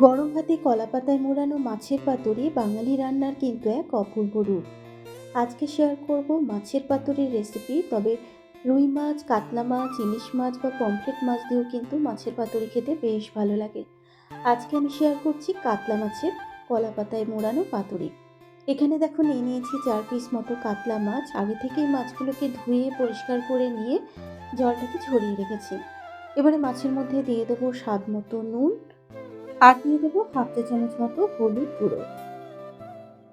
গরম ভাতে কলাপাতায় মোড়ানো মাছের পাতুরি বাঙালি রান্নার কিন্তু এক অপূর্ব রূপ। আজকে শেয়ার করব মাছের পাতুরির রেসিপি। তবে রুই মাছ, কাতলা মাছ, ইলিশ মাছ বা পমফ্রেট মাছ দিয়েও কিন্তু মাছের পাতুরি খেতে বেশ ভালো লাগে। আজকে আমি শেয়ার করছি কাতলা মাছের কলাপাতায় মোড়ানো পাতুরি। এখানে দেখো নিয়ে নিয়েছি 4 পিস মতো কাতলা মাছ। আগে থেকেই মাছগুলোকে ধুয়ে পরিষ্কার করে নিয়ে জলটাকে ঝরিয়ে রেখেছি। এবারে মাছের মধ্যে দিয়ে দেবো স্বাদ মতো নুন আর দিয়ে দেবো হাফ চা চামচ মতো হলুদ গুঁড়ো।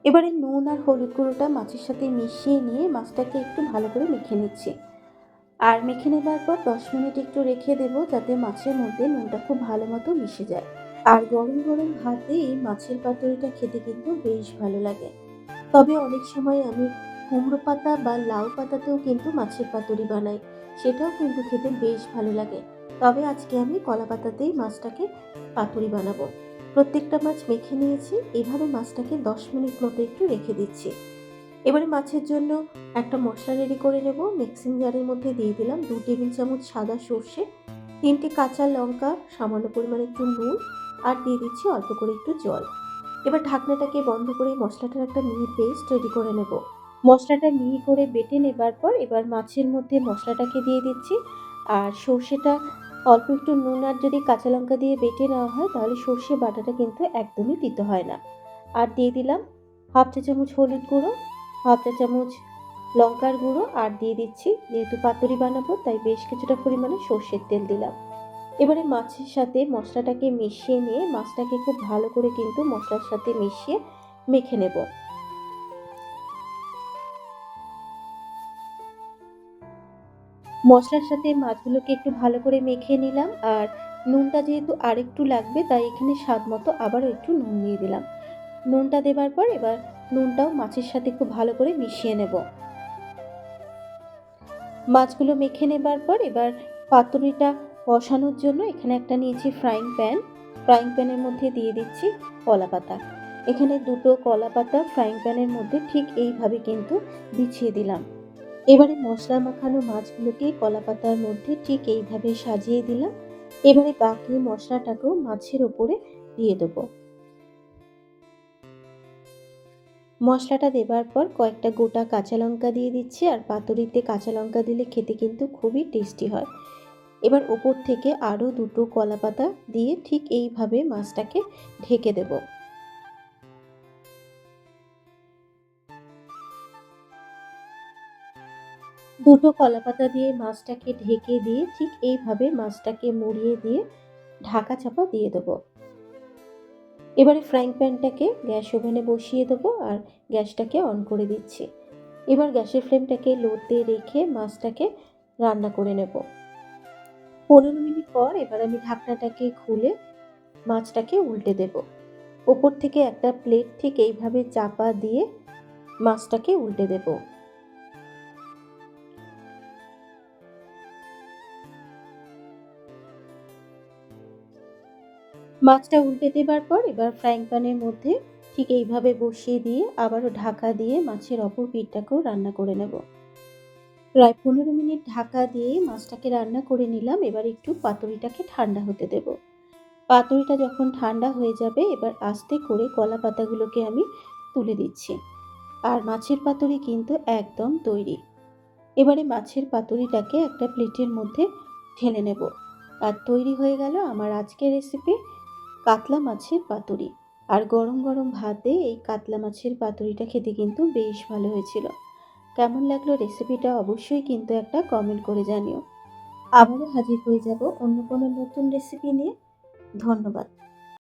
এবারে নুন আর হলুদ গুঁড়োটা মাছের সাথে মিশিয়ে নিয়ে মাছটাকে একটু ভালো করে মেখে নিচ্ছি। আর মেখে নেবার পর 10 মিনিট একটু রেখে দেবো যাতে মাছের মধ্যে নুনটা খুব ভালো মতো মিশে যায়। আর গরম গরম ভাতে এই মাছের পাতুরিটা খেতে কিন্তু বেশ ভালো লাগে। তবে অনেক সময় আমি কুমড়ো পাতা বা লাউ পাতাতেও কিন্তু মাছের পাতুরি বানাই, সেটাও কিন্তু খেতে বেশ ভালো লাগে। তবে আজকে আমি কলা পাতাতেই মাছটাকে পাতুরি বানাবো। প্রত্যেকটা মাছ মেখে নিয়েছি। এভাবে মাছটাকে 10 মিনিট মতো একটু রেখে দিচ্ছি। এবারে মাছের জন্য একটা মশলা রেডি করে নেব। মিক্সিং জারের মধ্যে দিয়ে দিলাম 2 টেবিল চামচ সাদা সর্ষে, 3টে কাঁচা লঙ্কা, সামান্য পরিমাণে একটু নুন আর দিয়ে দিচ্ছি অল্প করে একটু জল। এবার ঢাকনাটাকে বন্ধ করে মশলাটার একটা মিহি পেস্ট রেডি করে নেব। মশলাটা মিহি করে বেটে নেবার পর এবার মাছের মধ্যে মশলাটাকে দিয়ে দিচ্ছি। আর সর্ষেটা অল্প একটু নুন আর যদি কাঁচা লঙ্কা দিয়ে বেটে নেওয়া হয় তাহলে সর্ষে বাটাটা কিন্তু একদমই দিতে হয় না। আর দিয়ে দিলাম হাফ চা চামচ হলুদ গুঁড়ো, হাফ চা চামচ লঙ্কার গুঁড়ো আর দিয়ে দিচ্ছি, যেহেতু পাতুরি বানাবো তাই বেশ কিছুটা পরিমাণে সর্ষের তেল দিলাম। এবারে মাছের সাথে মশলাটাকে মিশিয়ে নিয়ে মাছটাকে খুব ভালো করে কিন্তু মশলার সাথে মিশিয়ে মেখে নেব। মশলার সাথে মাছগুলোকে একটু ভালো করে মেখে নিলাম। আর নুনটা যেহেতু আরেকটু লাগবে তাই এখানে স্বাদ মতো আবারও একটু নুন দিয়ে দিলাম। নুনটা দেবার পর এবার নুনটাও মাছের সাথে খুব ভালো করে মিশিয়ে নেব। মাছগুলো মেখে নেবার পর এবার পাতুরিটা বসানোর জন্য এখানে একটা নিয়েছি ফ্রাইং প্যান। ফ্রাইং প্যানের মধ্যে দিয়ে দিচ্ছি কলা পাতা। এখানে 2টো কলা পাতা ফ্রাইং প্যানের মধ্যে ঠিক এইভাবে কিন্তু বিছিয়ে দিলাম। এবারে মশলা মাখানো মাছগুলোকে কলা পাতার মধ্যে ঠিক এইভাবে সাজিয়ে দিলাম। এবারে বাকি মশলাটাকেও মাছের ওপরে দিয়ে দেবো। মশলাটা দেবার পর কয়েকটা গোটা কাঁচা লঙ্কা দিয়ে দিচ্ছি। আর পাতুরিতে কাঁচা লঙ্কা দিলে খেতে কিন্তু খুবই টেস্টি হয়। এবার ওপর থেকে আরও 2টো কলা পাতা দিয়ে ঠিক এইভাবে মাছটাকে ঢেকে দেব। দুটো কলা পাতা দিয়ে মাছটাকে ঢেকে দিয়ে ঠিক এইভাবে মাছটাকে মুড়িয়ে দিয়ে ঢাকা চাপা দিয়ে দেবো। এবারে ফ্রাইং প্যানটাকে গ্যাস ওভেনে বসিয়ে দেবো আর গ্যাসটাকে অন করে দিচ্ছি। এবার গ্যাসের ফ্লেমটাকে লোতে রেখে মাছটাকে রান্না করে নেব। 15 মিনিট পর এবার আমি ঢাকনাটাকে খুলে মাছটাকে উল্টে দেব। ওপর থেকে একটা প্লেট ঠিক এইভাবে চাপা দিয়ে মাছটাকে উল্টে দেব। মাছটা উল্টে দেবার পর এবার ফ্রাইং প্যানের মধ্যে ঠিক এইভাবে বসিয়ে দিয়ে আবারও ঢাকা দিয়ে মাছের অপর পিঠটাকেও রান্না করে নেব। প্রায় 15 মিনিট ঢাকা দিয়ে মাছটাকে রান্না করে নিলাম। এবার একটু পাতুরিটাকে ঠান্ডা হতে দেব। পাতুরিটা যখন ঠান্ডা হয়ে যাবে এবার আস্তে করে কলা পাতাগুলোকে আমি তুলে দিচ্ছি। আর মাছের পাতুরি কিন্তু একদম তৈরি। এবারে মাছের পাতুরিটাকে একটা প্লেটের মধ্যে ঢেলে নেব। আর তৈরি হয়ে গেল আমার আজকের রেসিপি কাতলা মাছের পাতুরি। আর গরম গরম ভাতে এই কাতলা মাছের পাতুরিটা খেতে কিন্তু বেশ ভালো হয়েছিল। কেমন লাগলো রেসিপিটা অবশ্যই কিন্তু একটা কমেন্ট করে জানিও। আবারও হাজির হয়ে যাব অন্য কোনো নতুন রেসিপি নিয়ে। ধন্যবাদ।